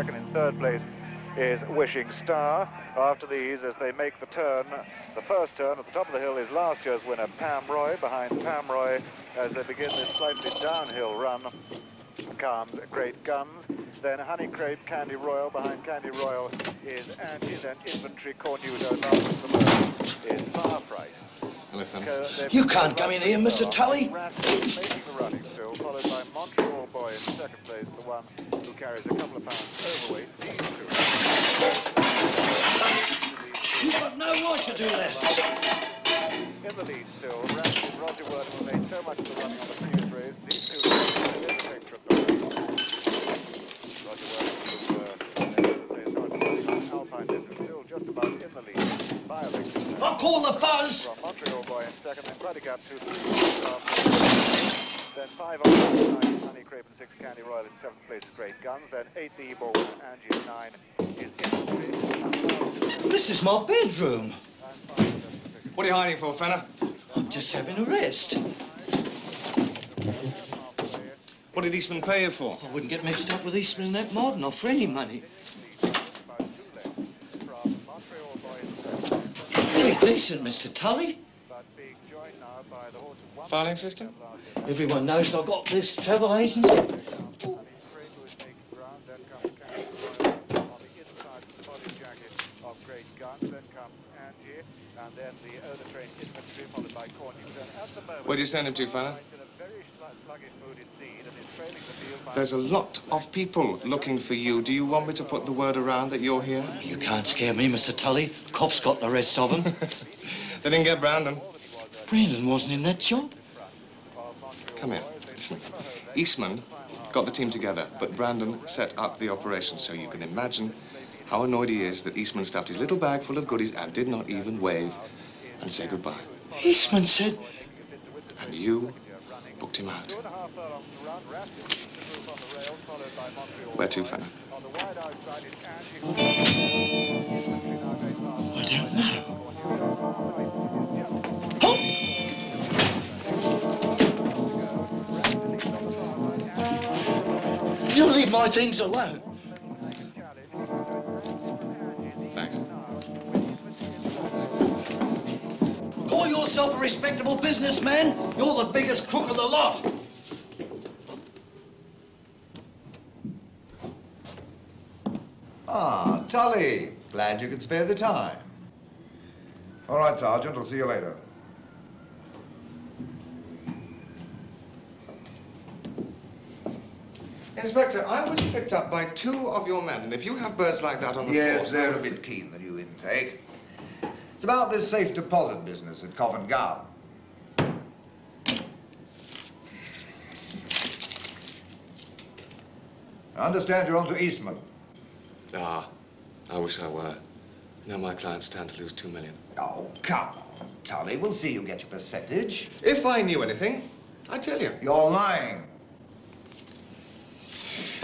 second. In third place is Wishing Star. After these, as they make the turn, the first turn at the top of the hill is last year's winner, Pam Roy. Behind Pam Roy, as they begin this slightly downhill run, comes Great Guns. Then Honey Crepe, Candy Royal. Behind Candy Royal is Angie. Then Infantry, Cornudo. Last of the birds is Firefright. You can't come in here, Mr. Tully. Making the running still, followed by Montreal Boy in second place, the one who carries a couple of pounds overweight. These two. You've got no right to do that. In the lead still, Roger Worden, who made so much of the running on the previous race. These two in the picture of the race. Roger Worden was, Alpine distance, still just about in the lead. By a big distance. I'll call the fuzz. From Montreal Boy in second, then quite a gap to 3. Then 5 on 9, Honey Crepe, and 6 Candy Royal in 7th place is Great Guns. Then 8 the E-Ball winner, Angie, and 9 is Infantry. This is my bedroom. What are you hiding for, Fenner? I'm just having a rest. What did Eastman pay you for? I wouldn't get mixed up with Eastman and that Martin off for any money. Very decent, Mr. Tully. Filing system? Everyone knows I've got this travel agency. Where do you send him to, Fenner? There's a lot of people looking for you. Do you want me to put the word around that you're here? You can't scare me, Mr. Tully. Cops got the rest of them. They didn't get Brandon. Brandon wasn't in that job. Come here. Listen. Eastman got the team together, but Brandon set up the operation, so you can imagine how annoyed he is that Eastman stuffed his little bag full of goodies and did not even wave and say goodbye. Eastman said... And you booked him out. Where to, Fenner? I don't know. Oh! You leave my things alone. Thanks. Call yourself a respectable businessman. You're the biggest crook of the lot. Ah, Tully. Glad you could spare the time. All right, Sergeant. I'll see you later. Inspector, I was picked up by 2 of your men, and if you have birds like that on the Yes, force... they're a bit keen, the new intake. It's about this safe deposit business at Covent Garden. I understand you're on to Eastman. Ah, I wish I were. Now my clients stand to lose $2 million. Oh, come on, Tully. We'll see you get your percentage. If I knew anything, I'd tell you. You're lying.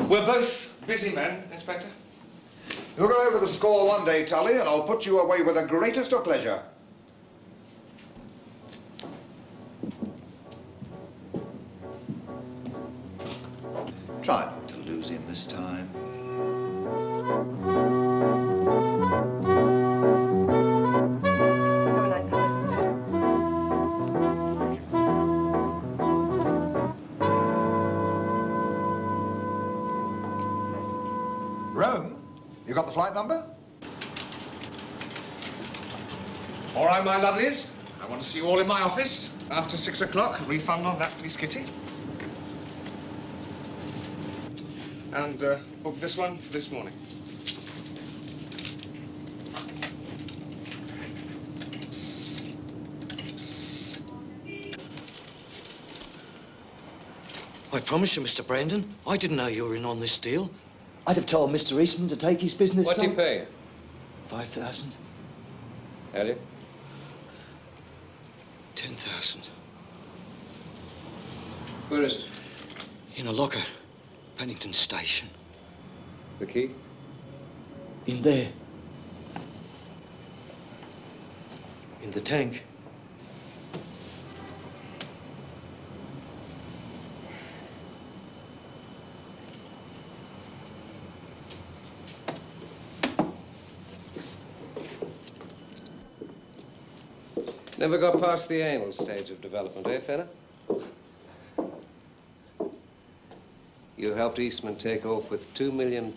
We're both busy men, Inspector. You'll go over the score one day, Tully, and I'll put you away with the greatest of pleasure. Try not to lose him this time. Have a nice holiday, sir. Rome? You got the flight number? All right, my lovelies. I want to see you all in my office after 6 o'clock. Refund on that, please, Kitty. And book this one for this morning. I promise you, Mr. Brandon, I didn't know you were in on this deal. I'd have told Mr. Eastman to take his business. What'd he pay you? 5,000. Elliot? 10,000. Where is it? In a locker, Pennington Station. The key? In there. In the tank. Never got past the anal stage of development, eh, Fenner? You helped Eastman take off with £2 million.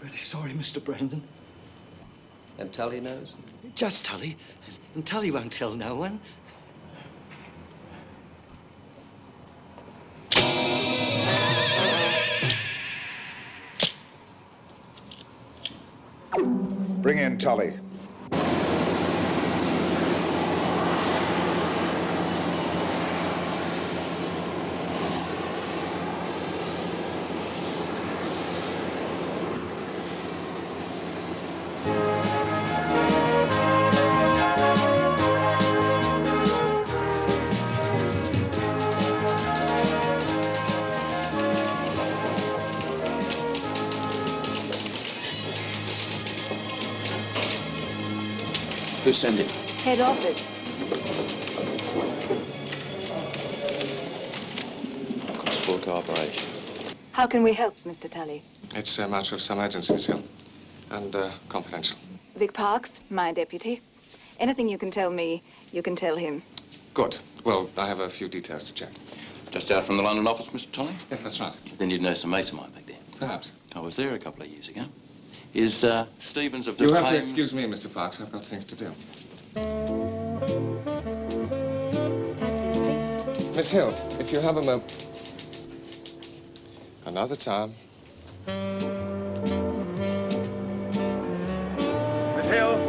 Really sorry, Mr. Brandon. And Tully knows? Just Tully. And Tully won't tell no one. Bring in Tully. Who's sending? Head office. Constable cooperation. How can we help, Mr. Tully? It's a matter of some urgency, Miss Hill, and confidential. Vic Parks, my deputy. Anything you can tell me, you can tell him. Good. Well, I have a few details to check. Just out from the London office, Mr. Tully? Yes, that's right. Then you'd know some mates of mine back there. Perhaps. I was there a couple of years ago. Is Stevens of the You have to Times... excuse me, Mr. Parks. I've got things to do. Miss Hill, if you have a moment. Another time. Miss Hill.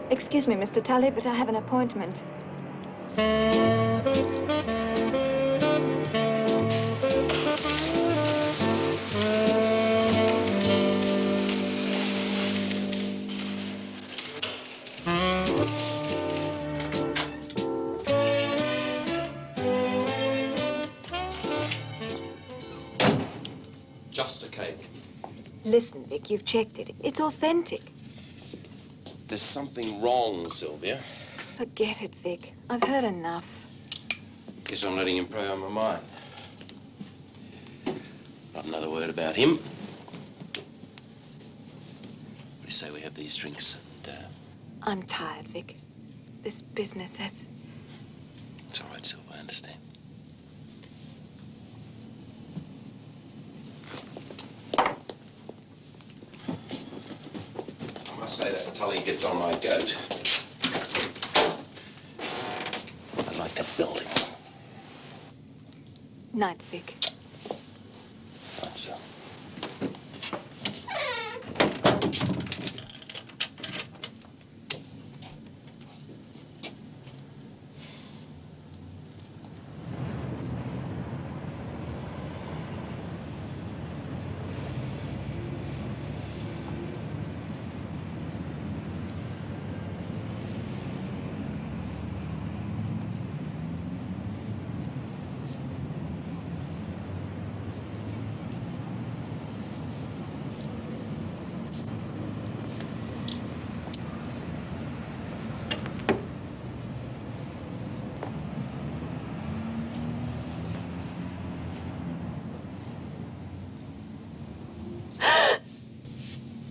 Excuse me, Mr. Tully, but I have an appointment. Just a cake. Listen, Vic, you've checked it. It's authentic. There's something wrong, Sylvia. Forget it, Vic. I've heard enough. Guess I'm letting him prey on my mind. Not another word about him. What do you say we have these drinks and, I'm tired, Vic. This business has... It's all right, Sylvia, I understand. I must say that Tully gets on my goat. I'd like to build him. Night, Vic. Right, so.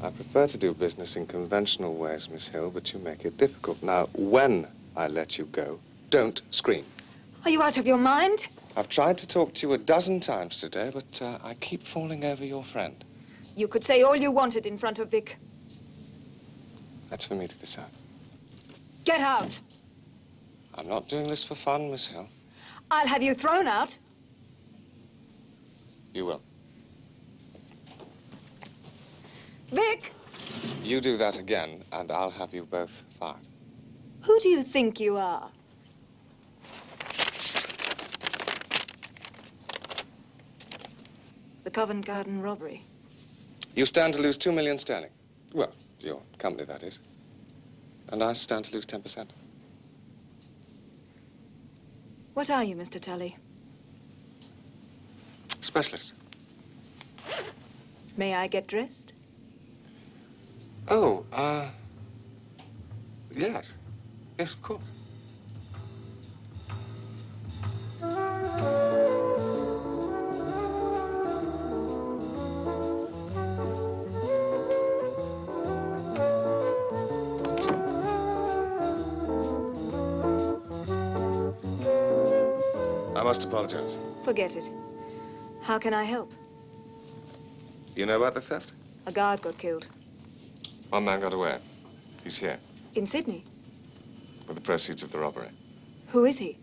I prefer to do business in conventional ways, Miss Hill, but you make it difficult. Now, when I let you go, don't scream. Are you out of your mind? I've tried to talk to you a dozen times today, but I keep falling over your friend. You could say all you wanted in front of Vic. That's for me to decide. Get out. I'm not doing this for fun, Miss Hill. I'll have you thrown out. You will. Vic! You do that again, and I'll have you both fired. Who do you think you are? The Covent Garden robbery. You stand to lose 2 million sterling. Well, your company, that is. And I stand to lose 10%. What are you, Mr. Tully? Specialist. May I get dressed? Oh, yes. Yes, of course. must apologize. Forget it. How can I help? You know about the theft? A guard got killed. One man got away. He's here, In Sydney. with the proceeds of the robbery. Who is he?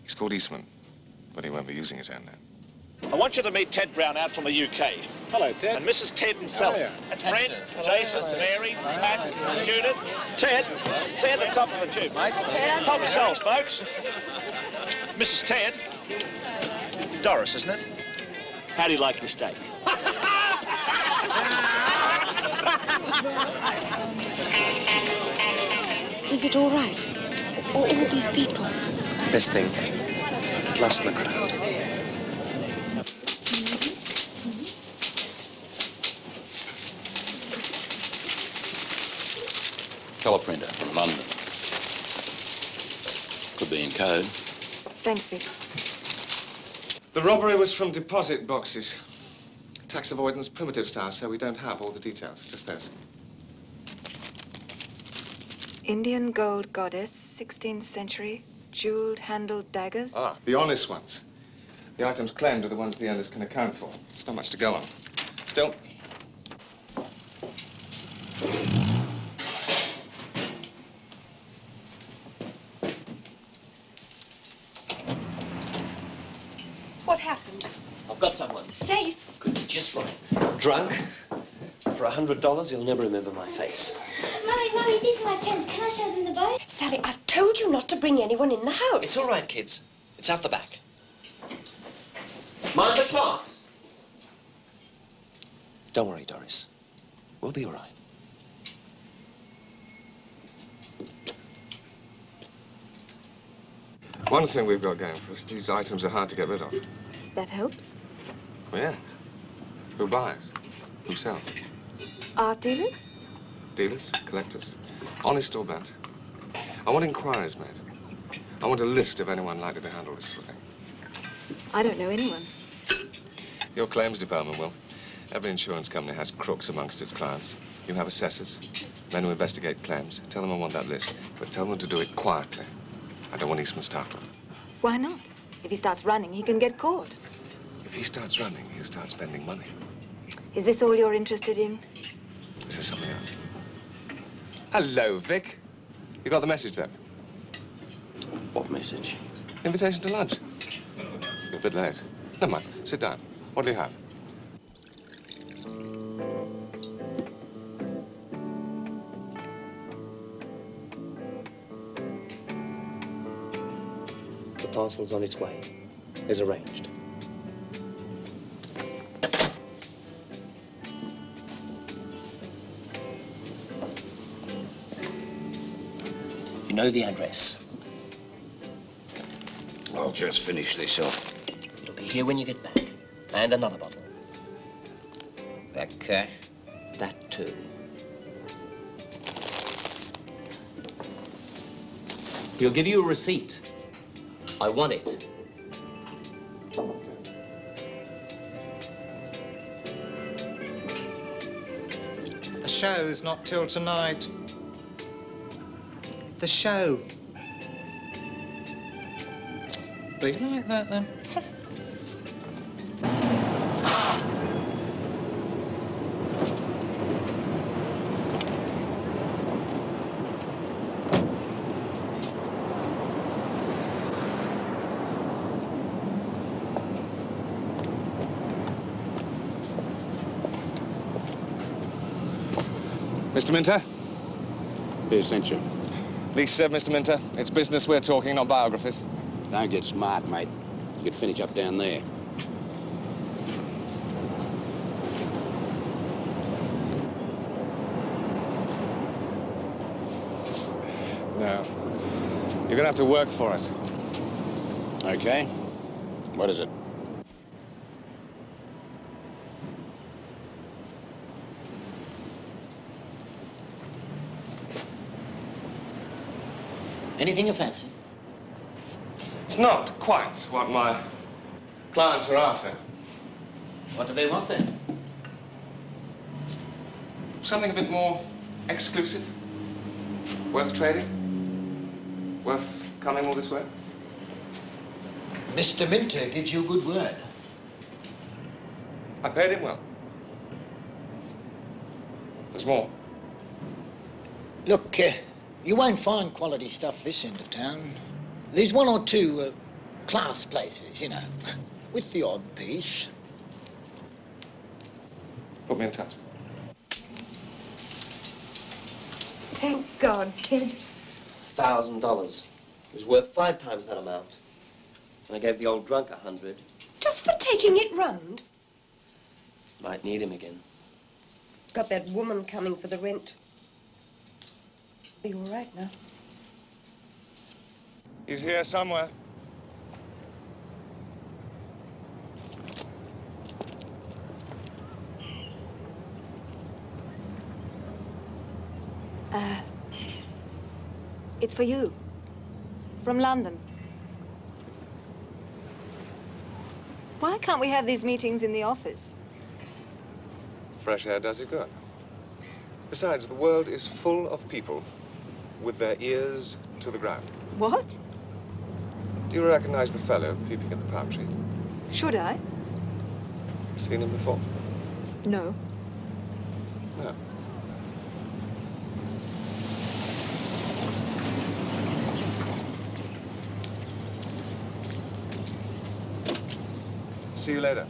He's called Eastman, but he won't be using his own name. I want you to meet Ted Brown out from the UK. Hello, Ted. And Mrs. Ted himself. Oh, yeah. That's Fred, Jason, Mary, Pat, Judith, Ted, the top of the tube, mate. Help yourselves, folks. Mrs. Ted. Doris, isn't it? How do you like your steak? Is it all right? All these people? Best thing. Get lost in the crowd. Teleprinter from London. Could be in code. Thanks, Vic. The robbery was from deposit boxes. Tax avoidance, primitive style, so we don't have all the details, just those. Indian gold goddess, 16th century, jeweled-handled daggers. Ah, the honest ones. The items claimed are the ones the owners can account for. There's not much to go on. Still, What happened? I've got someone. Safe? Could be just right. Drunk. For $100, he'll never remember my face. Mummy, these are my friends. Can I show them the boat? Sally, I've told you not to bring anyone in the house. It's all right, kids. It's out the back. Mind the clocks. Don't worry, Doris. We'll be all right. one thing we've got going for us, these items are hard to get rid of. That helps. Well, yes. Who buys? Who sells? Art dealers? Dealers, collectors, honest or bad. I want inquiries made. I want a list of anyone likely to handle this sort of thing. I don't know anyone. Your claims department will. Every insurance company has crooks amongst its clients. You have assessors, men who investigate claims. Tell them I want that list, but tell them to do it quietly. I don't want Eastman startled. Why not? If he starts running, he can get caught. If he starts running, he'll start spending money. Is this all you're interested in? This is something else. Hello, Vic. You got the message then? What message? Invitation to lunch. You're a bit late. Never mind. Sit down. What do you have? The parcel's on its way, as arranged. You know the address. I'll just finish this off. It'll be here when you get back. And another bottle. That cash? That too. He'll give you a receipt. I want it. The show's not till tonight. The show. Be like that, then. Mr. Minter? Who sent you? Least said, Mr. Minter. It's business we're talking, not biographies. Don't get smart, mate. You could finish up down there. No. You're gonna have to work for it. Okay. What is it? Anything you fancy? It's not quite what my clients are after. What do they want then? Something a bit more exclusive. Worth trading. Worth coming all this way. Mr. Minter gives you good word. I paid him well. There's more. Look, you won't find quality stuff this end of town. There's one or two class places, you know, with the odd piece. Put me in touch. Thank God, Ted. $1,000. It was worth 5 times that amount. And I gave the old drunk 100. Just for taking it round? Might need him again. Got that woman coming for the rent. Are you all right now? He's here somewhere. It's for you. From London. Why can't we have these meetings in the office? Fresh air does you good. Besides, the world is full of people with their ears to the ground. What? Do you recognize the fellow peeping at the palm tree? Should I? Seen him before? No. No. See you later.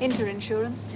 Inter-insurance?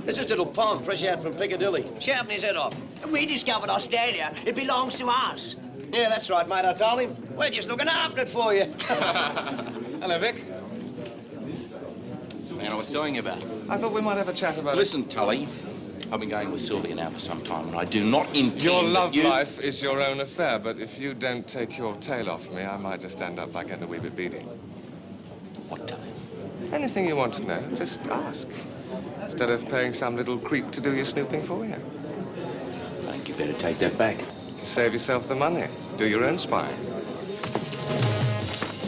It's just a little pond fresh out from Piccadilly. Shouting his head off. We discovered Australia. It belongs to us. Yeah, that's right, mate. I told him. We're just looking after it for you. Hello, Vic. It's the man I was telling you about. I thought we might have a chat about Listen, Tully. I've been going with Sylvia now for some time, and I do not intend Your love that you... life is your own affair, but if you don't take your tail off me, I might just end up by getting a wee bit beady. What tail? Anything you want to know, just ask. Instead of paying some little creep to do your snooping for you. I think you better take that back. Save yourself the money. Do your own spying.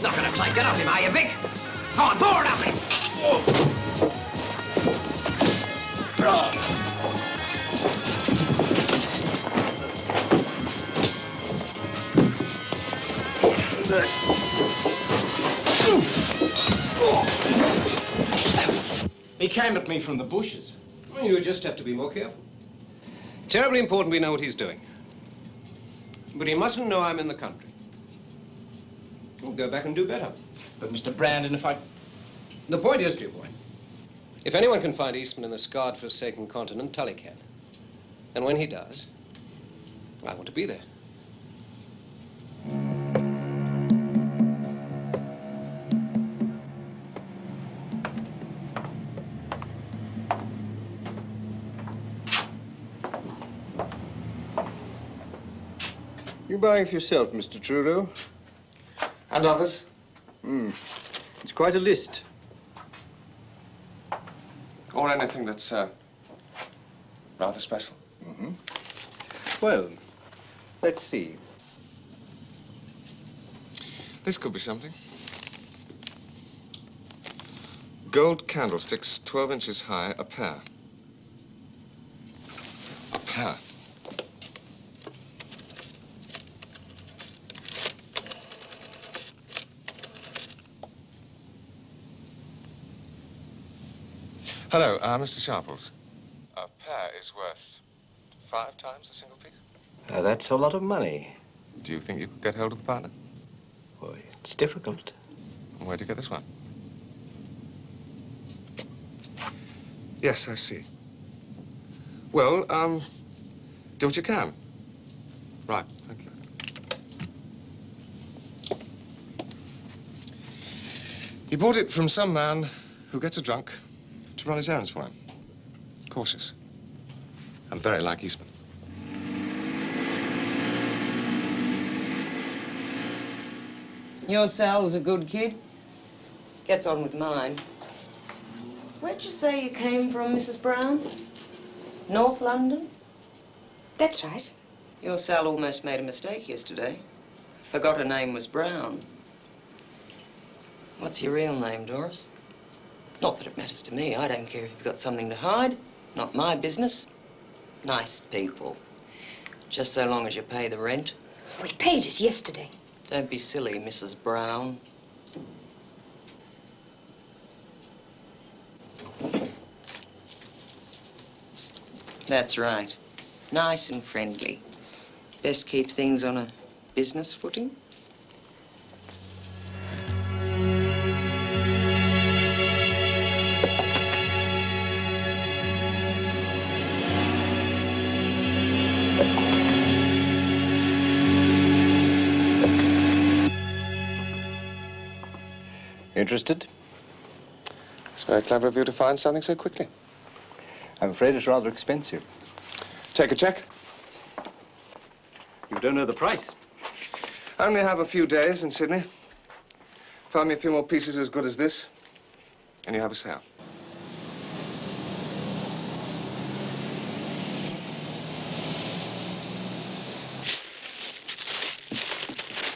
Not gonna take it off him, are you, Vic? Come on, pour it up him. He came at me from the bushes. Well, you just have to be more careful. Terribly important we know what he's doing. But he mustn't know I'm in the country. We'll go back and do better. But, Mr. Brandon, if I... The point is, dear boy, if anyone can find Eastman in the scarred, forsaken continent, Tully can. And when he does, I want to be there. You buying for yourself, Mr. Trudeau? And others? It's quite a list. Or anything that's, rather special. Well, let's see. This could be something. Gold candlesticks, 12 inches high, a pair. A pair. Hello, Mr. Sharples. A pair is worth 5 times the single piece? That's a lot of money. Do you think you could get hold of the partner? Boy, it's difficult. Where'd you get this one? Yes, I see. Well, do what you can. Right, thank you. He bought it from some man who gets a drunk to run his errands for him. Cautious. And very like Eastman. Your Sal's a good kid. Gets on with mine. Where'd you say you came from, Mrs. Brown? North London? That's right. Your Sal almost made a mistake yesterday. Forgot her name was Brown. What's your real name, Doris? Not that it matters to me. I don't care if you've got something to hide. Not my business. Nice people. Just so long as you pay the rent. We paid it yesterday. Don't be silly, Mrs. Brown. That's right. Nice and friendly. Best keep things on a business footing. Interested? It's very clever of you to find something so quickly. I'm afraid it's rather expensive. Take a check. You don't know the price. I only have a few days in Sydney. Find me a few more pieces as good as this, and you have a sale.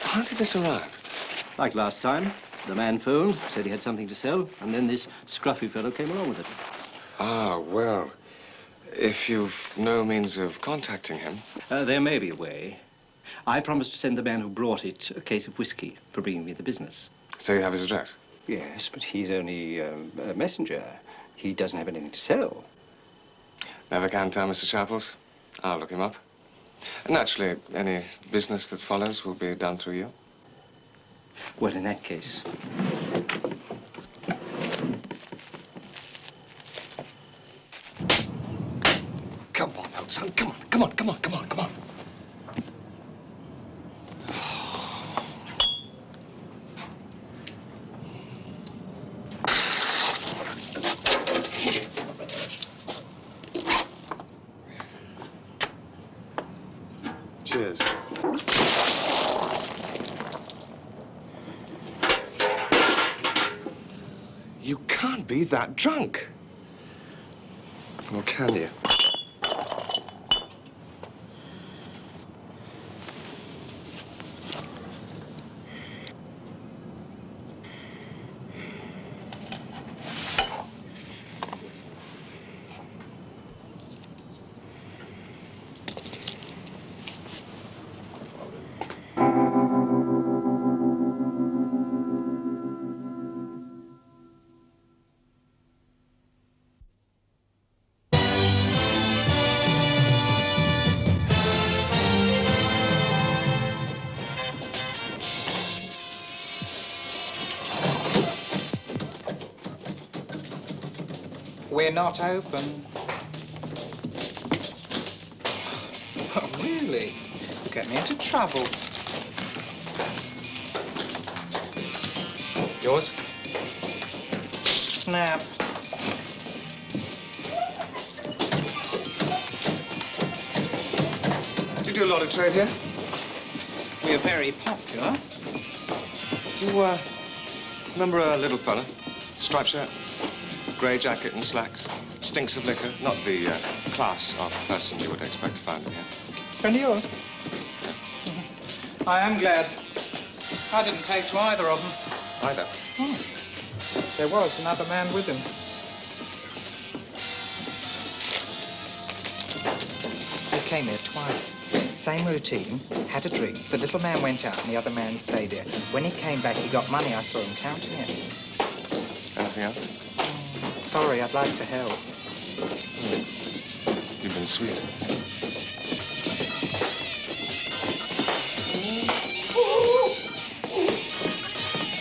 How did this arrive? Like last time, the man phoned, said he had something to sell, and then this scruffy fellow came along with it. Ah, well, if you've no means of contacting him... There may be a way. I promised to send the man who brought it a case of whiskey for bringing me the business. So you have his address? Yes, but he's only a messenger. He doesn't have anything to sell. Never can tell, Mr. Sharples. I'll look him up. And naturally, any business that follows will be done through you. Well, in that case... Come on, old son. Come on, come on, come on, come on, come on. Cheers. You can't be that drunk. Or can you? We're not open. Oh, really? You get me into trouble. Yours? Snap. Do you do a lot of trade here? We're very popular. Do you, remember a little fella? Striped shirt, grey jacket and slacks. Stinks of liquor. Not the class of person you would expect to find in here. Friend of yours? I am glad. I didn't take to either of them. Either? There was another man with him. He came here twice. Same routine, had a drink. The little man went out and the other man stayed here. When he came back, he got money. I saw him counting it. Anything else? Sorry, I'd like to help. You've been sweet.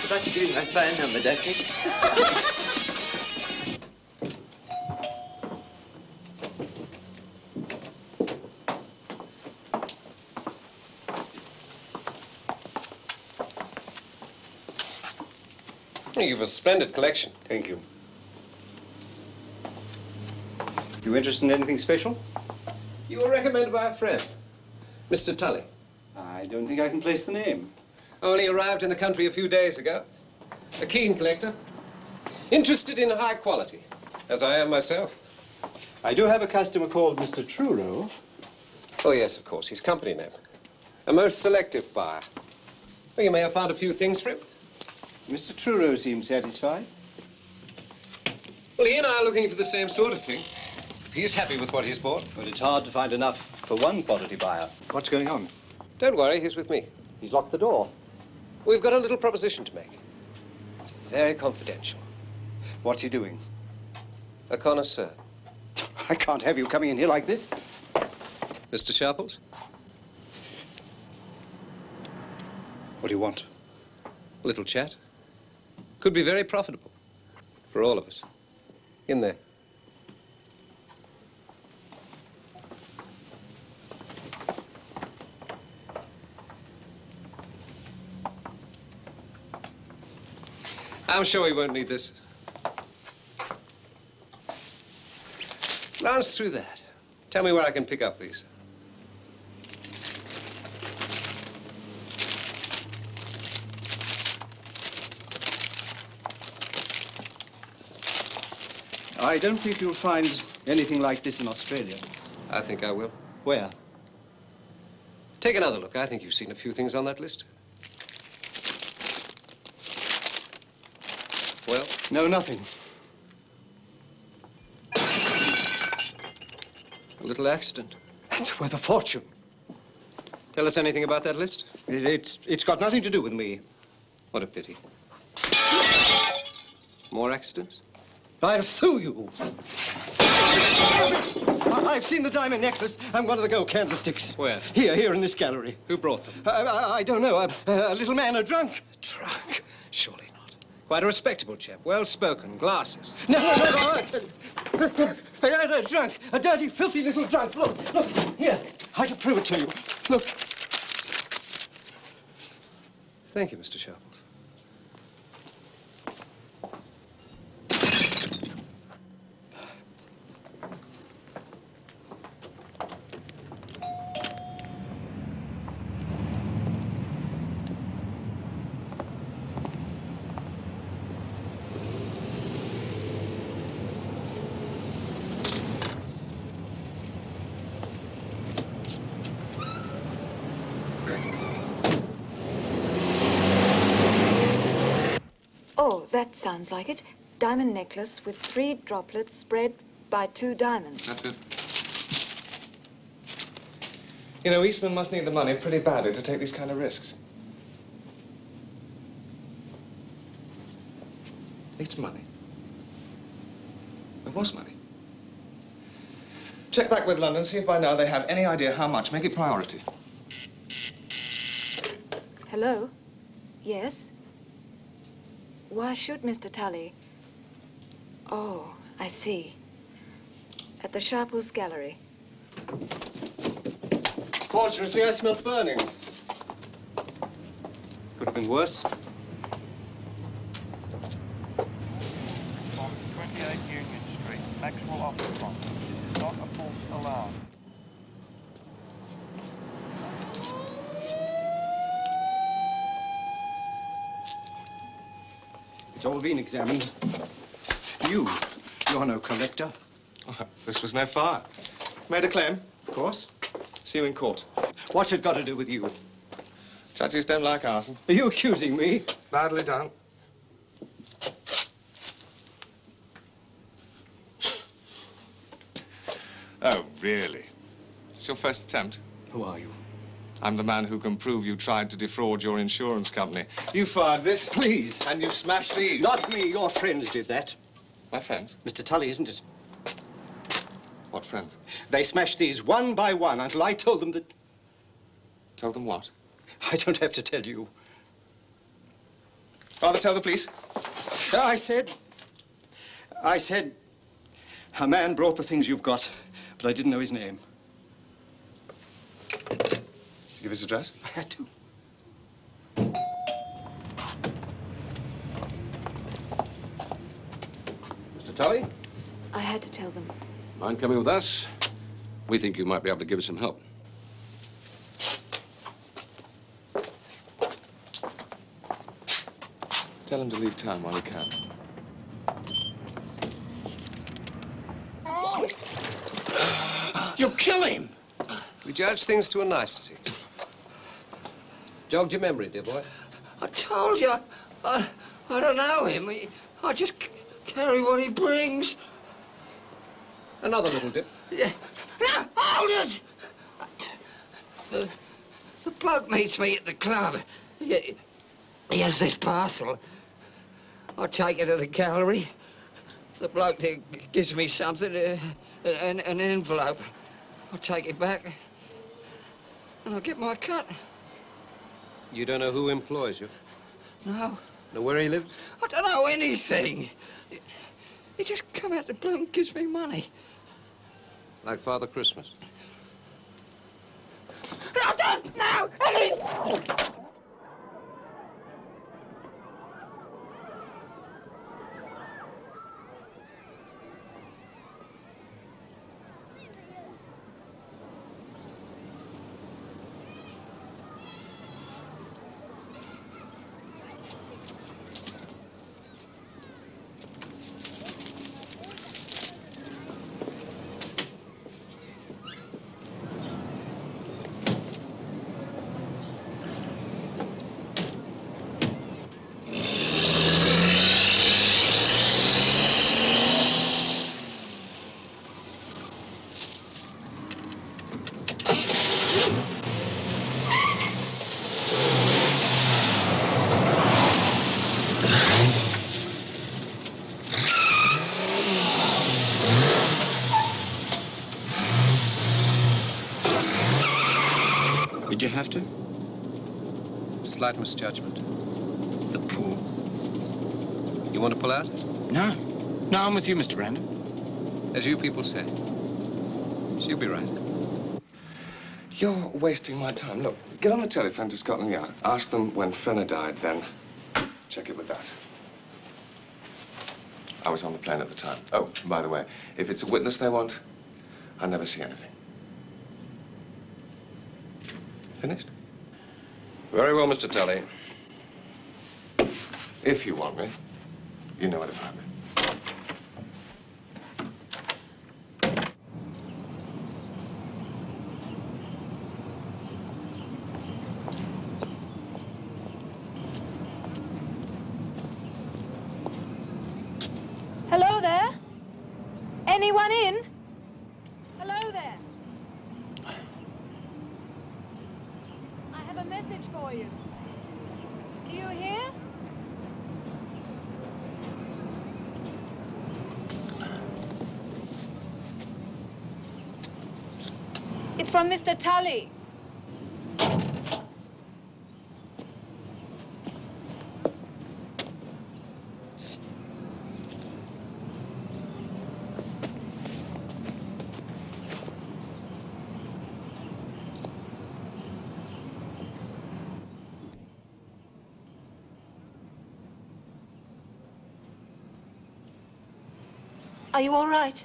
I'd like to give you my phone number, Ducky. You have a splendid collection. Thank you. You interested in anything special? You were recommended by a friend, Mr. Tully. I don't think I can place the name. Only arrived in the country a few days ago. A keen collector. Interested in high quality, as I am myself. I do have a customer called Mr. Truro. Oh, yes, of course. He's company name. A most selective buyer. Well, you may have found a few things for him. Mr. Truro seems satisfied. Well, he and I are looking for the same sort of thing. If he's happy with what he's bought. But it's hard to find enough for one quality buyer. What's going on? Don't worry, he's with me. He's locked the door. We've got a little proposition to make. It's very confidential. What's he doing? A connoisseur. I can't have you coming in here like this. Mr. Sharples? What do you want? A little chat. Could be very profitable for all of us. In there. I'm sure we won't need this. Glance through that. Tell me where I can pick up these. I don't think you'll find anything like this in Australia. I think I will. Where? Take another look. I think you've seen a few things on that list. Well? No, nothing. A little accident. It's worth a fortune. Tell us anything about that list? It's got nothing to do with me. What a pity. More accidents? I'll sue you. I've seen the diamond necklace and one of the gold candlesticks. Where? Here in this gallery. Who brought them? I don't know. A little man, a drunk. Drunk? Surely not. Quite a respectable chap. Well-spoken. Glasses. No. A drunk. A dirty, filthy little drunk. Look. Here. I can prove it to you. Look. Thank you, Mr. Sharples. Oh, that sounds like it. Diamond necklace with 3 droplets spread by 2 diamonds. That's it. You know, Eastman must need the money pretty badly to take these kind of risks. Needs money. There was money. Check back with London, see if by now they have any idea how much. Make it priority. Hello? Yes? Why should Mr. Tully? Oh, I see. At the Sharples Gallery. Fortunately, I smelled burning. Could have been worse. On 28 Union Street, Maxwell office front. This is not a false alarm. It's all been examined. You're no collector. Oh, this was no fire. Made a claim? Of course. See you in court. What's it got to do with you? Judges don't like arson. Are you accusing me? Badly done. Oh, really? It's your first attempt? Who are you? I'm the man who can prove you tried to defraud your insurance company. You fired this. Please. And you smashed these. Not me. Your friends did that. My friends? Mr. Tully, isn't it? What friends? They smashed these one by one until I told them that... Told them what? I don't have to tell you. Rather tell the police? I said, a man brought the things you've got, but I didn't know his name. Give his address? I had to. Mr. Tully? I had to tell them. Mind coming with us? We think you might be able to give us some help. Tell him to leave town while he can. You'll kill him! We judge things to a nicety. Jogged your memory, dear boy. I told you, I don't know him. I just carry what he brings. Another little dip. Yeah. No, hold it! The bloke meets me at the club. He has this parcel. I take it to the gallery. The bloke there gives me something, an envelope. I take it back, and I get my cut. You don't know who employs you? No. Know where he lives? I don't know anything. He just come out the blue and gives me money. Like Father Christmas. No, don't! No! Ellie! Did you have to? Slight misjudgment. The pool. You want to pull out? No. No, I'm with you, Mr. Brandon. As you people say. She'll be right. You're wasting my time. Look, get on the telephone to Scotland Yard. Ask them when Fenner died, then check it with that. I was on the plane at the time. Oh, by the way, if it's a witness they want, I never see anything. Finished? Very well, Mr. Tully. If you want me, you know where to find me. Hello there? Anyone in? Hello there? I have a message for you. Do you hear? It's from Mr. Tully. Are you all right?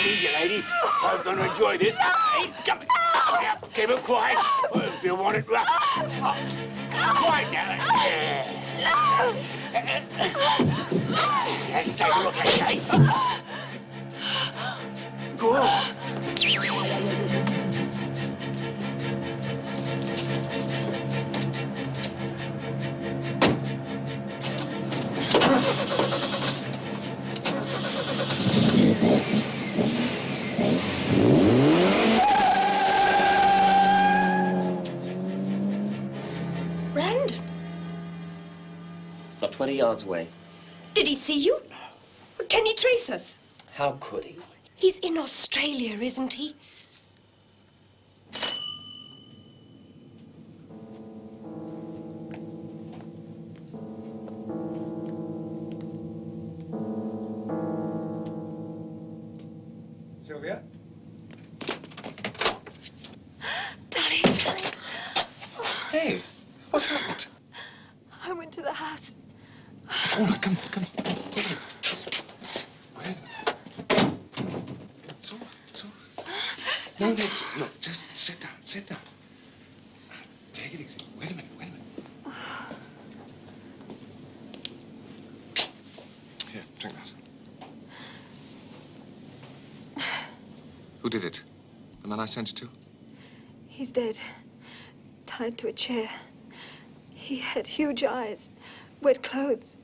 Easy, lady. I'm going to enjoy this. Hey, come. Keep it quiet. If you want it. Quiet now. Let's take a look at it, eh? Go on. Brandon, Not 20 yards away. did he see you? Can he trace us? How could he? He's in Australia, isn't he? Sylvia? Darling. Hey, what's happened? I to the house. Oh, no, come on. Take it easy. Wait a minute. It's all right, it's all right. No, just sit down. Take it easy. Wait a minute. Here, drink that. Who did it? The man I sent you to? He's dead, tied to a chair. He had huge eyes, wet clothes,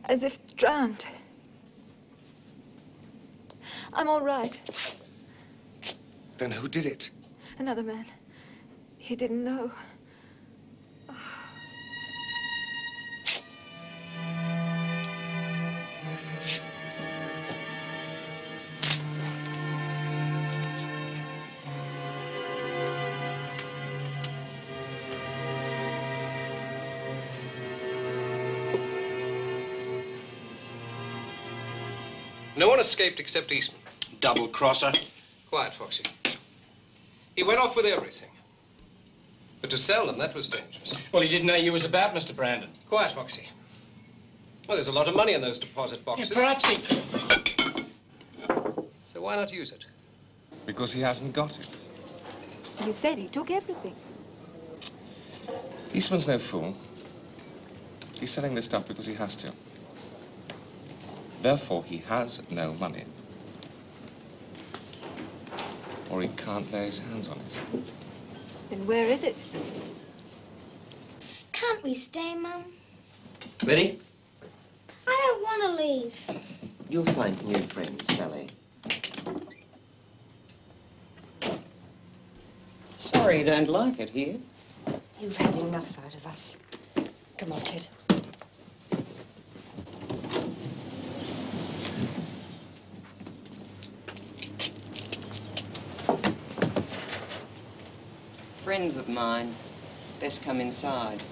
as if drowned. I'm all right. Then who did it? Another man. He didn't know. No one escaped except Eastman. Double-crosser. Quiet, Foxy. He went off with everything. But to sell them, that was dangerous. Well, he didn't know you was about, Mr. Brandon. Quiet, Foxy. Well, there's a lot of money in those deposit boxes. Yeah, perhaps he... So why not use it? Because he hasn't got it. You said he took everything. Eastman's no fool. He's selling this stuff because he has to. Therefore, he has no money. Or he can't lay his hands on it. Then where is it? Can't we stay, Mum? Betty, I don't want to leave. you'll find new friends, Sally. Sorry you don't like it here. You've had enough out of us. Come on, Ted. Friends of mine. Best come inside.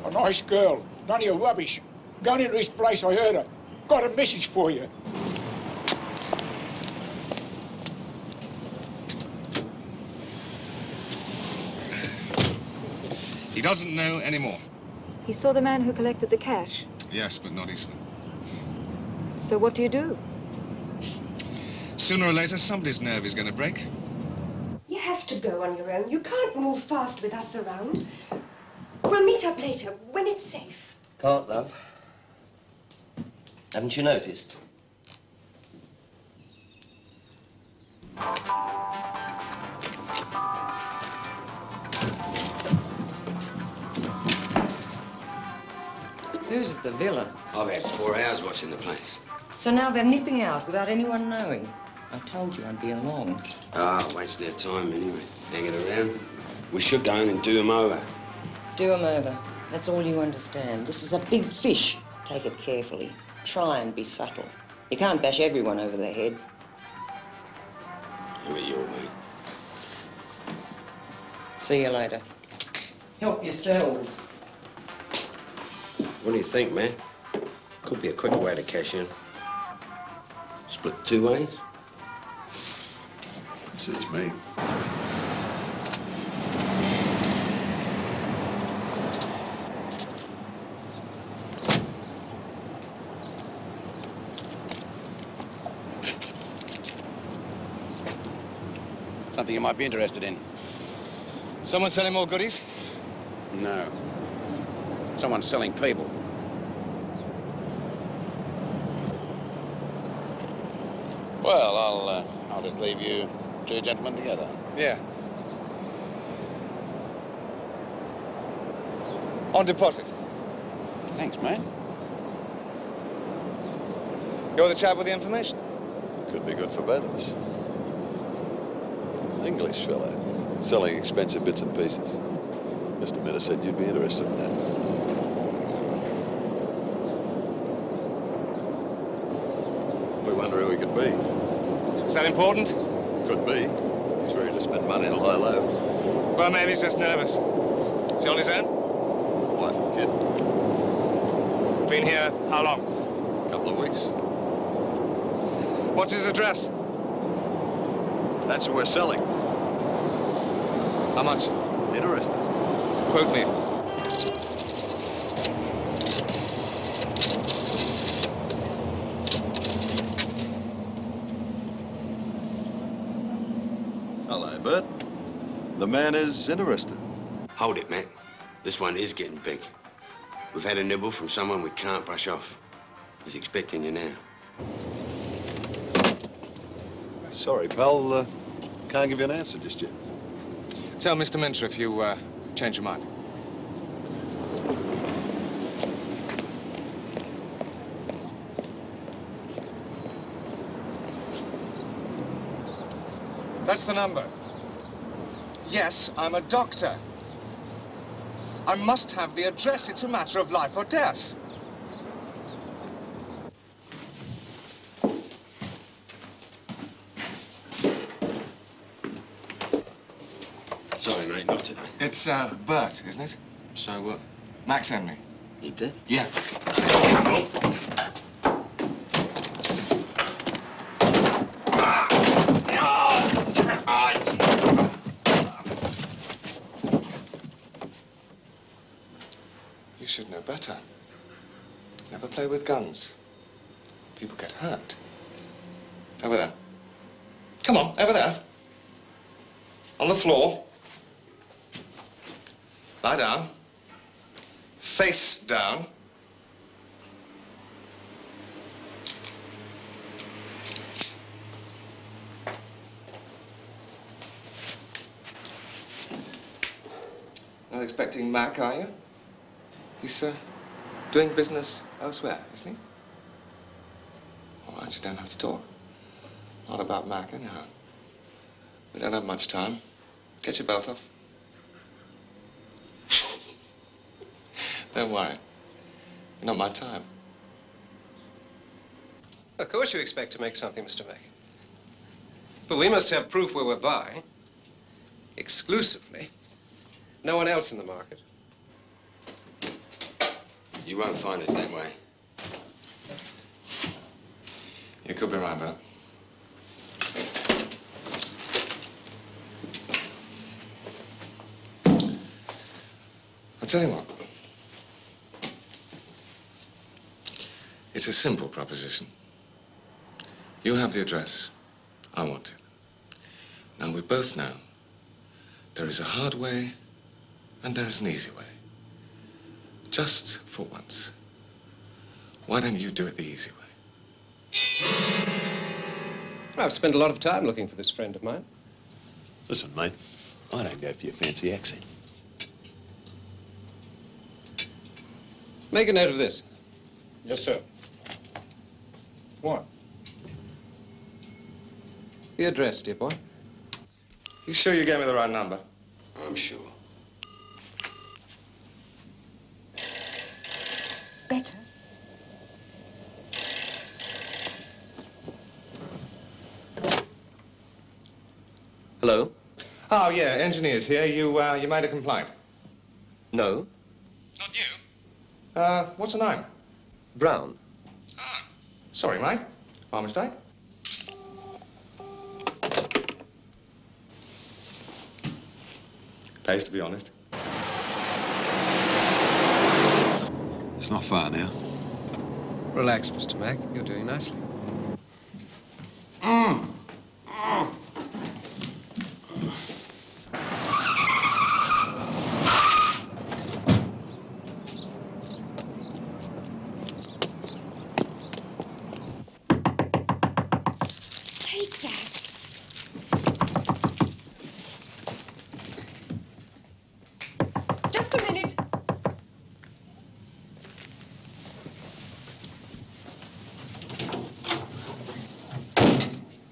A nice girl. None of your rubbish. Going into this place, I heard her. Got a message for you. He doesn't know anymore. He saw the man who collected the cash. Yes, but not Eastman. So what do you do? Sooner or later, somebody's nerve is going to break. You have to go on your own. You can't move fast with us around. We'll meet up later, when it's safe. Can't, love. Haven't you noticed? Who's at the villa? I've had 4 hours watching the place. So now they're nipping out without anyone knowing. I told you I'd be along. Ah, wasting their time anyway. Hanging around. We should go in and do them over. Do 'em over. That's all you understand. This is a big fish. Take it carefully. Try and be subtle. You can't bash everyone over the head. Who are you, mate? See you later. Help yourselves. What do you think, man? Could be a quicker way to cash in. Split 2 ways? Suits me. Something you might be interested in. Someone selling more goodies? No. Someone's selling people. Well, I'll just leave you 2 gentlemen together. Yeah. On deposit. Thanks, mate. You're the chap with the information. Could be good for both of us. English fellow, selling expensive bits and pieces. Mr. Miller said you'd be interested in that. We wonder who he could be. Is that important? Could be. He's ready to spend money on high low. Well, maybe he's just nervous. Is he on his own? Wife and kid. Been here how long? A couple of weeks. What's his address? That's what we're selling. How much? Interested. Quote me. Hello, Bert. The man is interested. Hold it, Matt. This one is getting big. We've had a nibble from someone we can't brush off. He's expecting you now. Sorry, pal. Can't give you an answer just yet. Tell Mr. Minter if you change your mind. That's the number. Yes, I'm a doctor. I must have the address. It's a matter of life or death. Sorry, mate, not today. It's, Bert, isn't it? So what? Max sent me. He did? Yeah. You should know better. Never play with guns. People get hurt. Over there. Come on, over there. On the floor. Lie down. Face down. Not expecting Mac, are you? He's, doing business elsewhere, isn't he? All right, you don't have to talk. Not about Mac, anyhow. We don't have much time. Get your belt off. Don't worry. You're not my time. Of course you expect to make something, Mr. Mack. But we must have proof where we're buying. Exclusively. No one else in the market. You won't find it that way. You could be right, Bert. I'll tell you what. It's a simple proposition. You have the address. I want it. Now, we both know there is a hard way and there is an easy way. Just for once. Why don't you do it the easy way? I've spent a lot of time looking for this friend of mine. Listen, mate, I don't go for your fancy accent. Make a note of this. Yes, sir. What? The address, dear boy. You sure you gave me the right number? I'm sure. Better. Hello? Oh, yeah, engineers here. You made a complaint. No. Not you. What's the name? Brown. Sorry, mate. My mistake. Pays to be honest. It's not far now. Relax, Mr. Mack. You're doing nicely. Take that. Just a minute.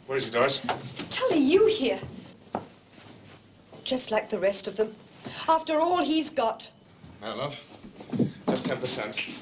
Where is he, Doris? Mr. Tully, you here. Just like the rest of them. After all he's got. No, love. Just 10%.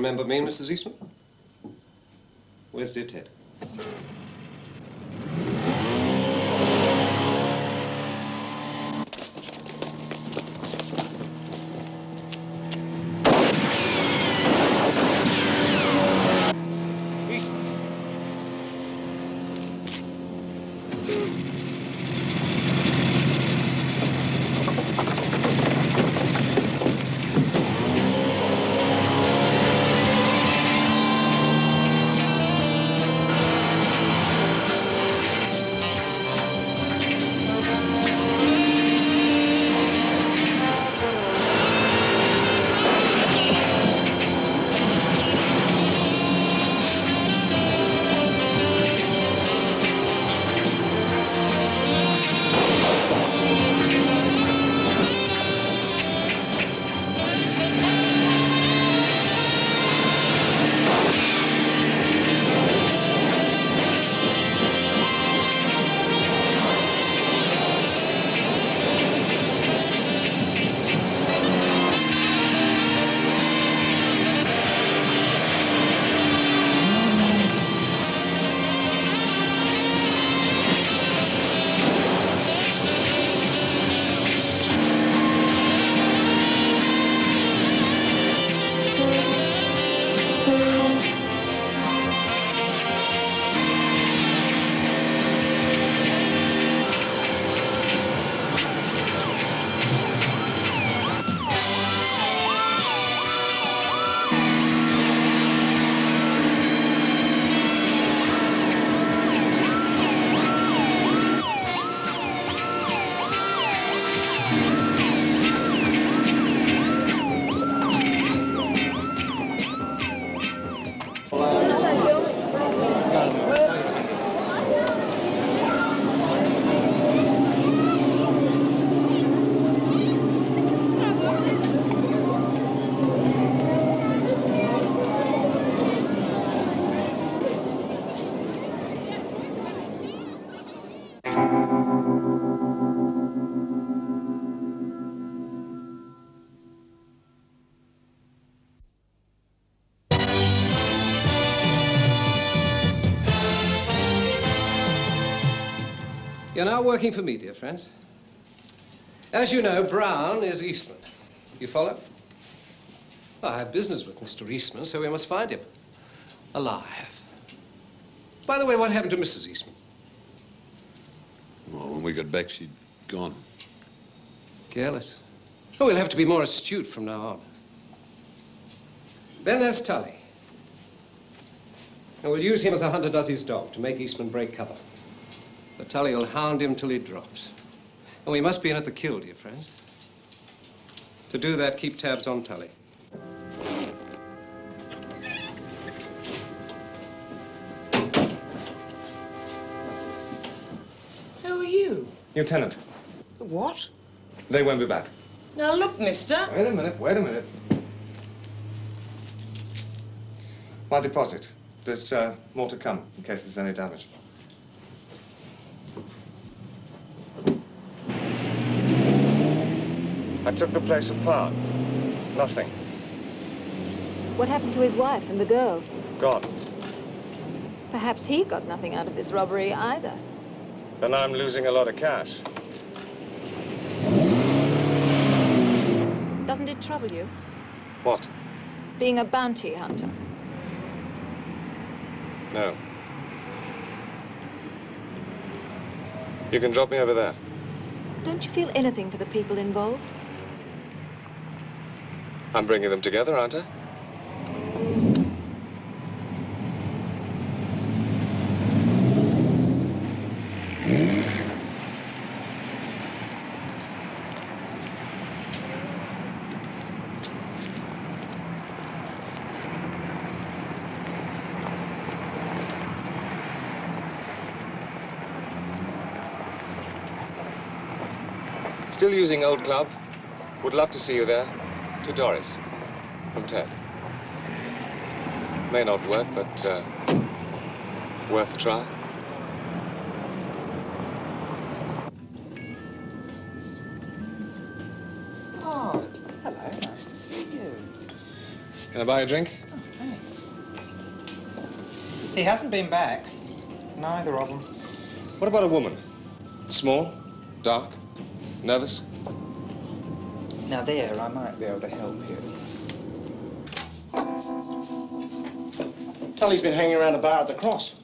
remember me, Mrs. Eastman? Where's dear Ted? You're now working for me, dear friends. As you know, Brown is Eastman. You follow? Well, I have business with Mr. Eastman, so we must find him. Alive. By the way, what happened to Mrs. Eastman? Well, when we got back, she'd gone. Careless. Oh, we'll have to be more astute from now on. Then there's Tully. And we'll use him as a hunter does his dog to make Eastman break cover. But Tully will hound him till he drops. And we must be in at the kill, dear friends. To do that, keep tabs on Tully. Who are you? Lieutenant, What? they won't be back. Now look, mister. Wait a minute. My deposit. There's more to come in case there's any damage. I took the place apart. Nothing. What happened to his wife and the girl? Gone. Perhaps he got nothing out of this robbery either. Then I'm losing a lot of cash. Doesn't it trouble you, What? being a bounty hunter? No. You can drop me over there. Don't you feel anything for the people involved? I'm bringing them together, aren't I? Still using old club. Would love to see you there. To Doris. From Ted. May not work, but worth a try. Oh, hello. Nice to see you. Can I buy a drink? Oh, He hasn't been back. Neither of them. What about a woman? Small, dark, nervous? Now there, I might be able to help you. Tully's been hanging around a bar at the Cross.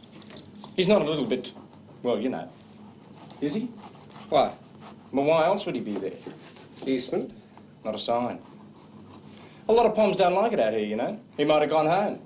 He's not a little bit, well, you know. Is he? Why? Well, why else would he be there? Eastman? Not a sign. A lot of Poms don't like it out here, you know. He might have gone home.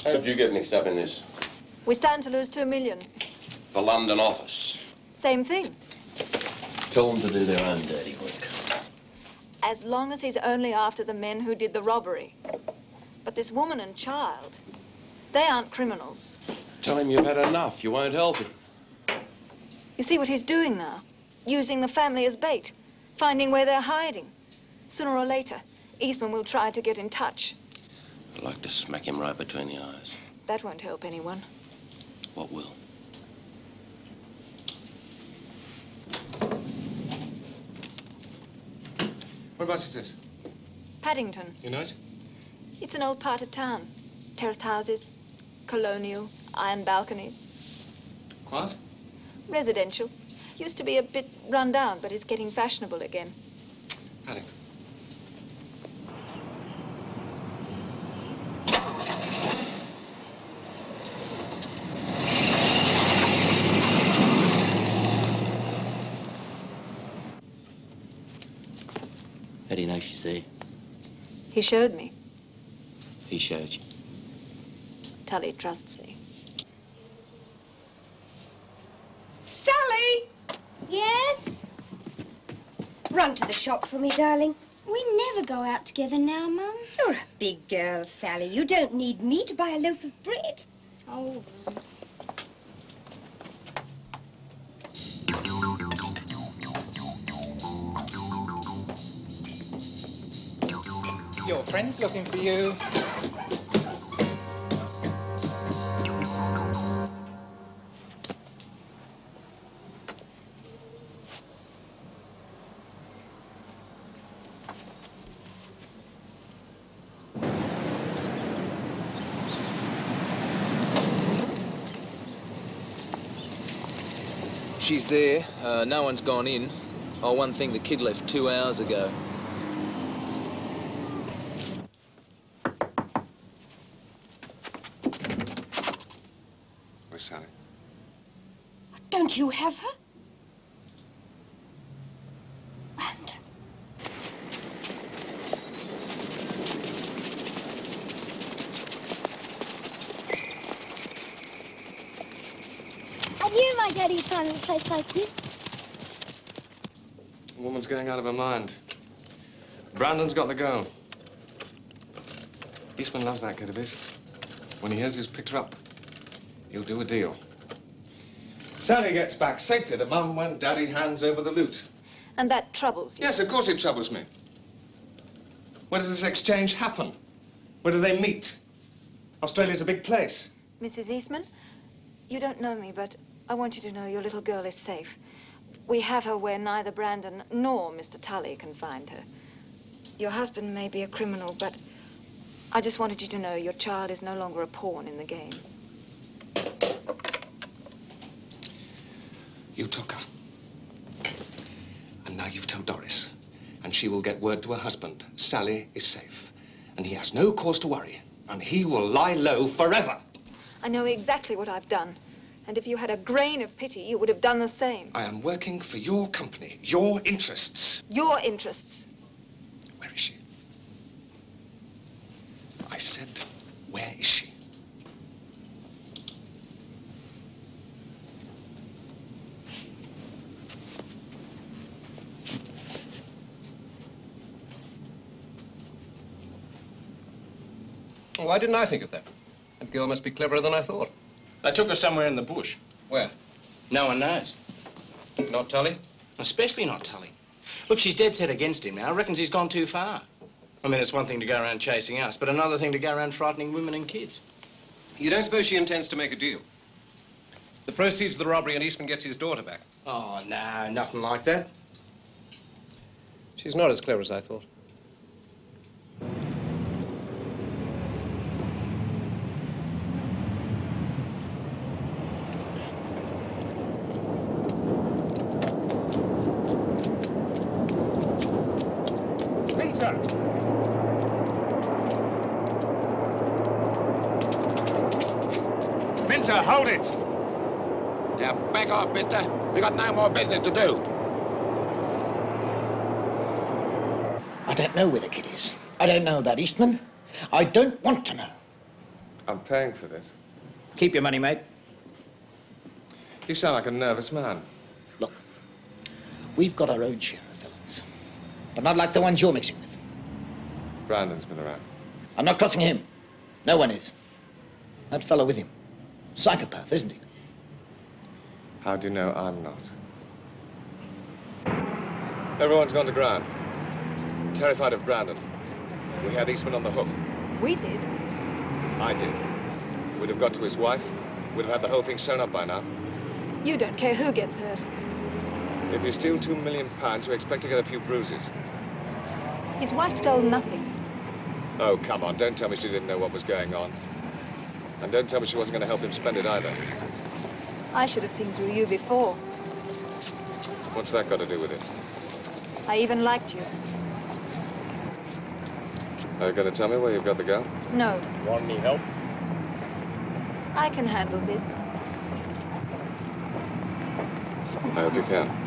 How did you get mixed up in this? We stand to lose $2 million. The London office. Same thing. Tell them to do their own dirty work. As long as he's only after the men who did the robbery. But this woman and child, they aren't criminals. Tell him you've had enough. You won't help him. You see what he's doing now? Using the family as bait, finding where they're hiding. Sooner or later, Eastman will try to get in touch. I'd like to smack him right between the eyes. That won't help anyone. What will? Whereabouts is this? Paddington. You know it? It's an old part of town. Terraced houses, colonial, iron balconies. Quiet? Residential. Used to be a bit run down, but it's getting fashionable again. Paddington. How do you know she's there? He showed me. He showed you. Tully trusts me. Sally! Yes? Run to the shop for me, darling. We never go out together now, Mum. You're a big girl, Sally. You don't need me to buy a loaf of bread. Oh, Your friend's looking for you. She's there. No one's gone in. Oh, one thing, the kid left 2 hours ago. Where's Sally? Don't you have her? Brandon. I knew my daddy'd find a place like this. The woman's going out of her mind. Brandon's got the go. Eastman loves that kid of his. When he hears who's picked her up, he'll do a deal. Sally gets back safely to Mum when Daddy hands over the loot. And that troubles you? Yes, of course it troubles me. Where does this exchange happen? Where do they meet? Australia's a big place. Mrs. Eastman, you don't know me, but I want you to know your little girl is safe. We have her where neither Brandon nor Mr. Tully can find her. Your husband may be a criminal, but I just wanted you to know your child is no longer a pawn in the game. You took her. And now you've told Doris. And she will get word to her husband. Sally is safe. And he has no cause to worry. And he will lie low forever. I know exactly what I've done. And if you had a grain of pity, you would have done the same. I am working for your company, your interests. Your interests. Where is she? I said, where is she? Why didn't I think of that? That girl must be cleverer than I thought. They took her somewhere in the bush. Where? No one knows. Not Tully? Especially not Tully. Look, she's dead set against him now. Reckons he's gone too far. I mean, it's one thing to go around chasing us, but another thing to go around frightening women and kids. You don't suppose she intends to make a deal? The proceeds of the robbery and Eastman gets his daughter back. Oh, no, nothing like that. She's not as clever as I thought. Minter, hold it! Now, back off, mister. We got no more business to do. I don't know where the kid is. I don't know about Eastman. I don't want to know. I'm paying for this. Keep your money, mate. You sound like a nervous man. Look, we've got our own share of villains, but not like the ones you're mixing with. Brandon's been around. I'm not crossing him. No one is. That fellow with him. Psychopath, isn't he? How do you know I'm not? Everyone's gone to ground. Terrified of Brandon. We had Eastman on the hook. We did. I did. We'd have got to his wife. We'd have had the whole thing sewn up by now. You don't care who gets hurt. If you steal £2 million, you expect to get a few bruises. His wife stole nothing. Oh, come on. Don't tell me she didn't know what was going on. And don't tell me she wasn't going to help him spend it either. I should have seen through you before. What's that got to do with it? I even liked you. Are you going to tell me where you've got the girl? No. Want any help? I can handle this. I hope you can.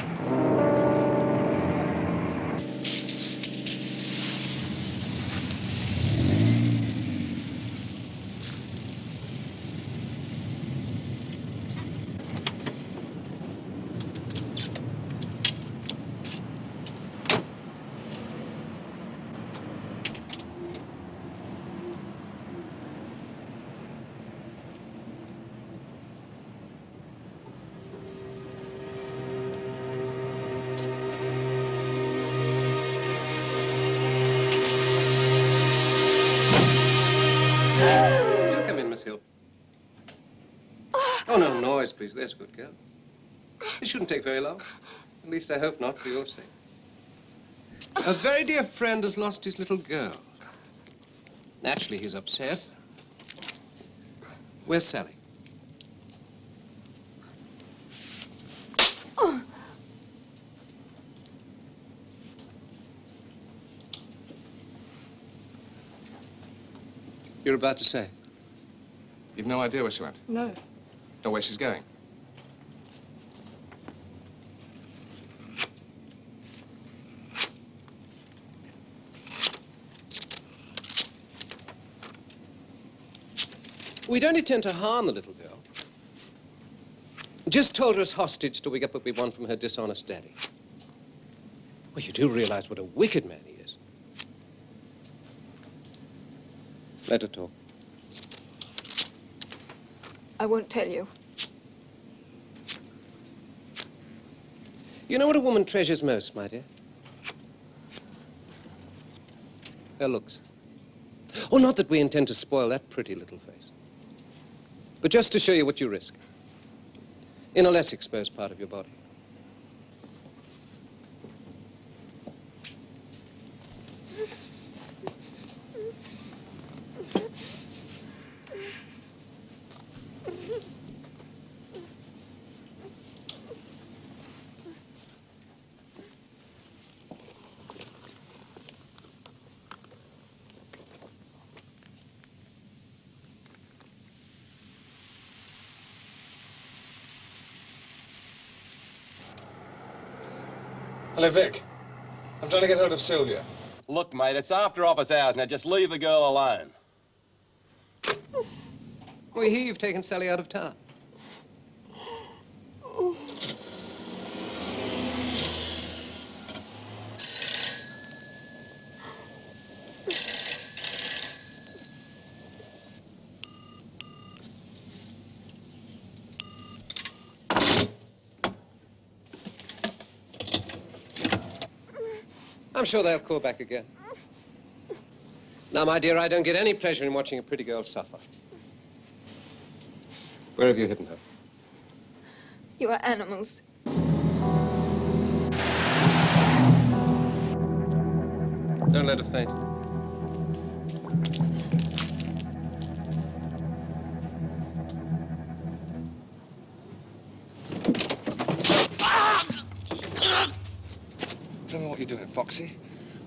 Oh, no noise, please. There's a good girl. It shouldn't take very long. At least I hope not, for your sake. A very dear friend has lost his little girl. Naturally, he's upset. Where's Sally? You're about to say? You've no idea where she went? No. Know where she's going? We don't intend to harm the little girl. Just hold her as hostage till we get what we want from her dishonest daddy. Well, you do realize what a wicked man he is. Let her talk. I won't tell you. You know what a woman treasures most, my dear? Her looks. Oh, not that we intend to spoil that pretty little face, but just to show you what you risk in a less exposed part of your body. Hello, Vic. I'm trying to get hold of Sylvia. Look, mate, it's after office hours. Now just leave the girl alone. We hear you've taken Sally out of town. I'm sure they'll call back again. Now, my dear, I don't get any pleasure in watching a pretty girl suffer. Where have you hidden her? You are animals. Don't let her faint. Tell me what you're doing, Foxy.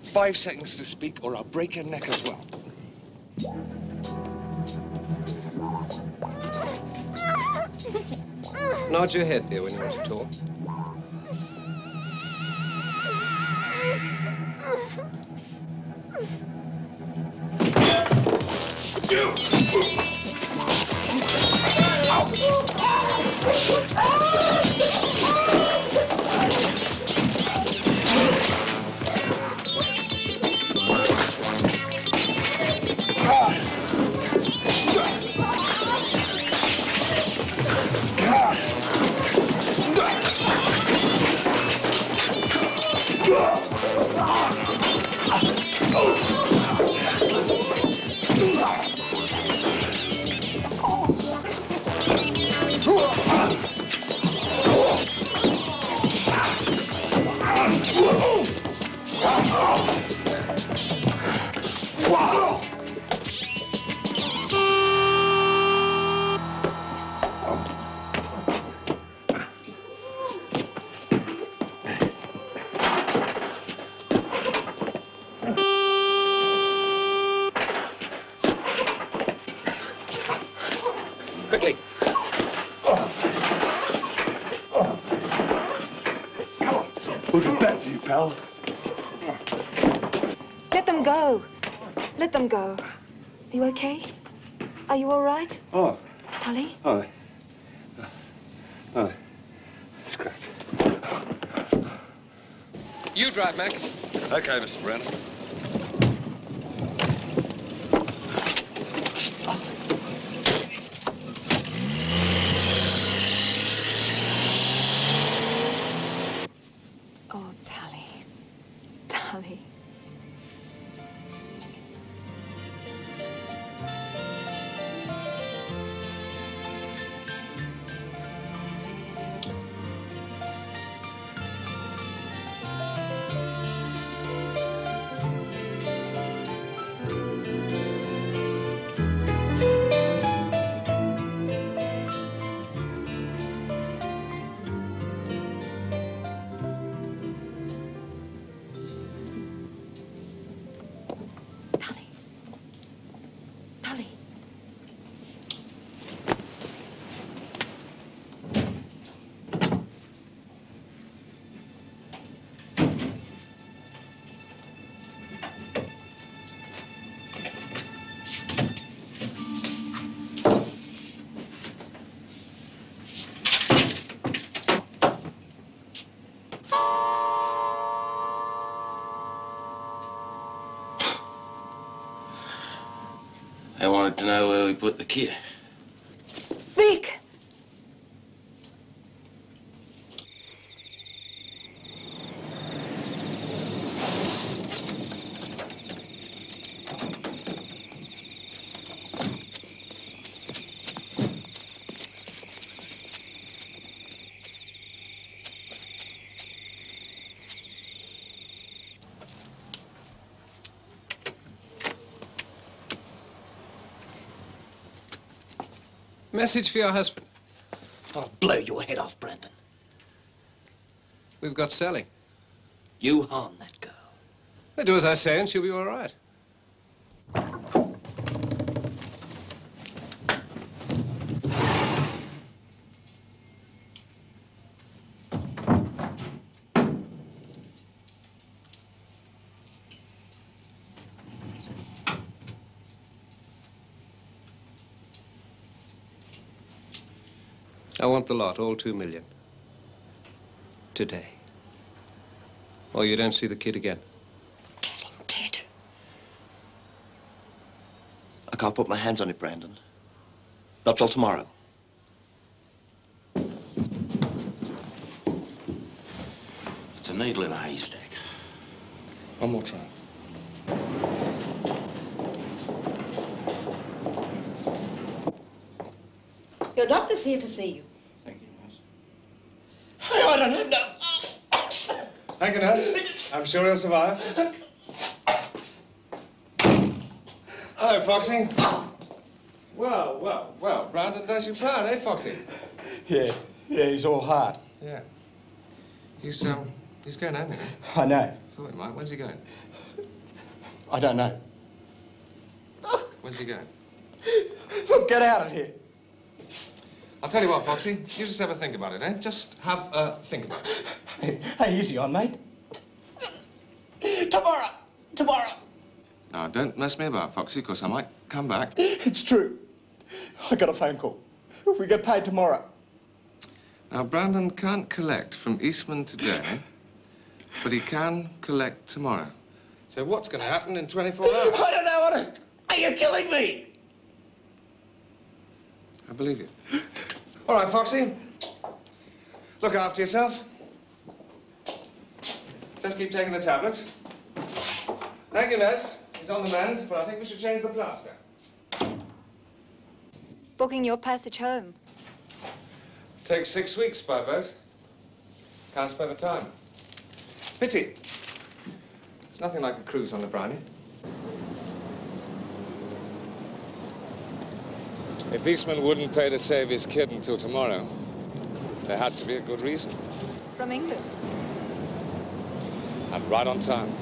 5 seconds to speak or I'll break your neck as well. Nod your head, dear, when you want to talk. Quickly. We'll get back to you, pal. Let them go. Let them go. Are you okay? Are you all right? Oh. Tully? Oh. Oh. Scratch. You drive, Mac. Okay, Mr. Brown. Oh, Tully. Tully. Tully. They wanted to know where we put the kid. Vic! Message for your husband. I'll blow your head off, Brandon. We've got Sally. You harm that girl. They do as I say and she'll be all right. I want the lot, all 2 million. Today. Or you don't see the kid again. Ted. I can't put my hands on it, Brandon. Not till tomorrow. It's a needle in a haystack. One more try. Your doctor's here to see you. I don't have no... Thank you, nurse. I'm sure he'll survive. Hello, Foxy. Well, Brandon does you proud, eh, Foxy? Yeah, he's all heart. Yeah. He's going home, you know. I know. Thought he might. When's he going? I don't know. When's he going? Look, get out of here. I'll tell you what, Foxy. You just have a think about it, eh? Just have a think about it. Hey, easy on, mate. Tomorrow. Now, don't mess me about, Foxy, because I might come back. It's true. I got a phone call. We get paid tomorrow. Now, Brandon can't collect from Eastman today, but he can collect tomorrow. So what's going to happen in 24 hours? I don't know, honest. Are you killing me? I believe you. All right, Foxy. Look after yourself. Just keep taking the tablets. Thank you, nurse. He's on the mend, but I think we should change the plaster. Booking your passage home. Takes 6 weeks by boat. Can't spare the time. Pity. It's nothing like a cruise on the Briny. If Eastman wouldn't pay to save his kid until tomorrow, there had to be a good reason. From England. And right on time.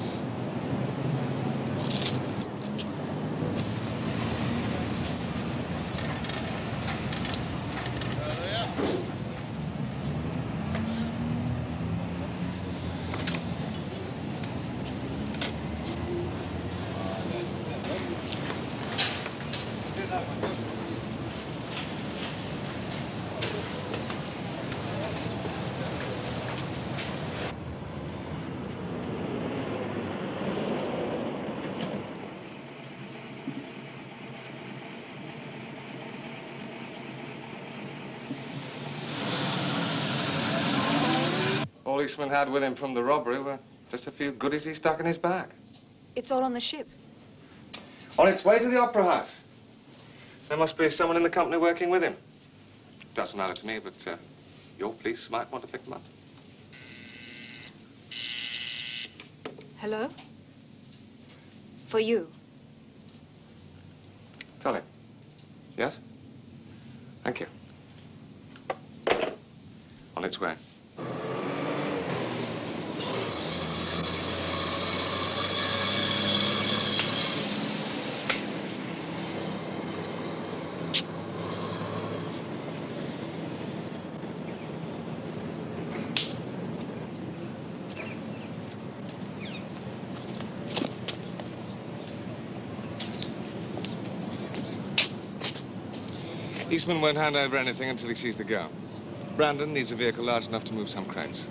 All Eastman had with him from the robbery were just a few goodies he stuck in his bag. It's all on the ship. On its way to the Opera House. There must be someone in the company working with him. Doesn't matter to me, but your police might want to pick them up. Hello? For you. Tully. Yes? Thank you. On its way. Eastman won't hand over anything until he sees the girl. Brandon needs a vehicle large enough to move some crates.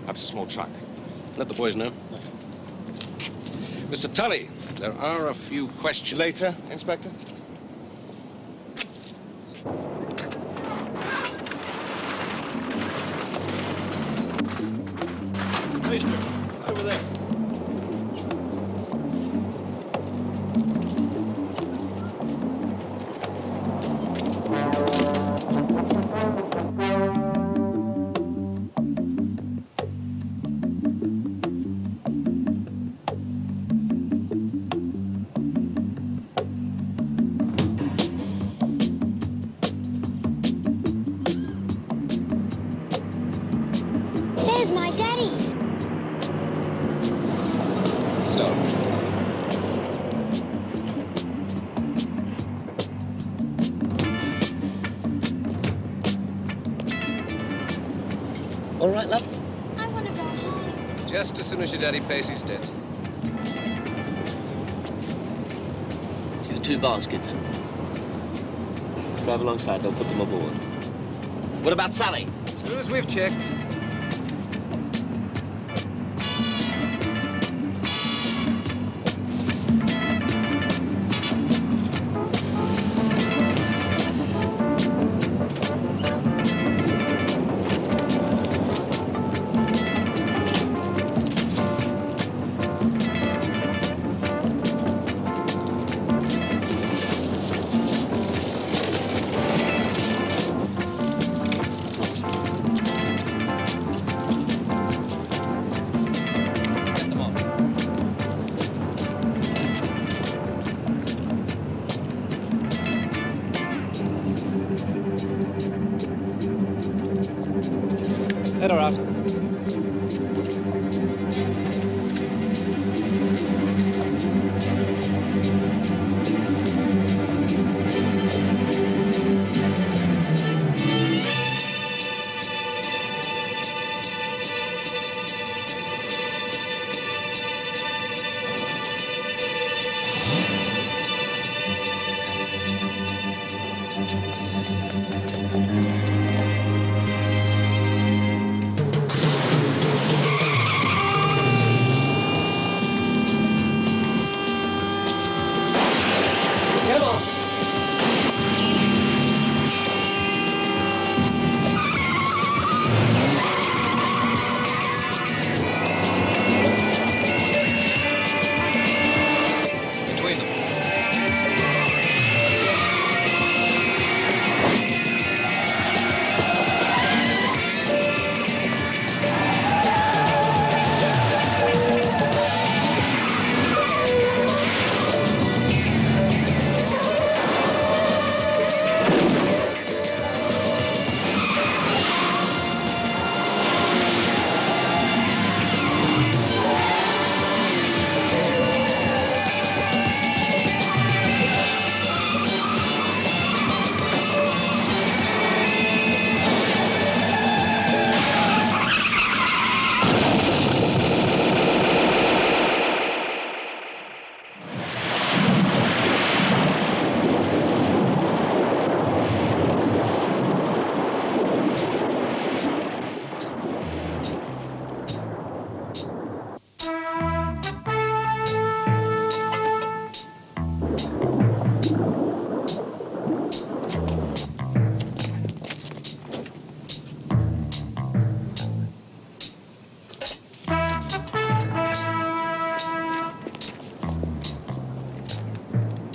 Perhaps a small truck. Let the boys know. Mr. Tully, there are a few questions. Later, Inspector. Mister, over there. There's my daddy. Stop. All right, love? I want to go home. Just as soon as your daddy pays his debts. See the 2 baskets. Drive alongside, they'll put them aboard. What about Sally? As soon as we've checked.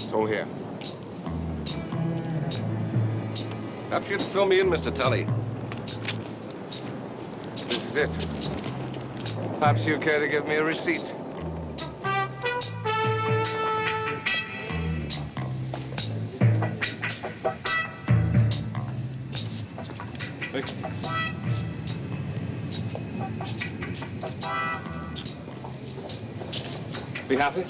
It's all here. Perhaps you'd fill me in, Mr. Tully. This is it. Perhaps you care to give me a receipt. Thanks. Be happy?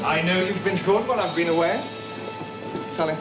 I know you've been good while I've been away. Tully.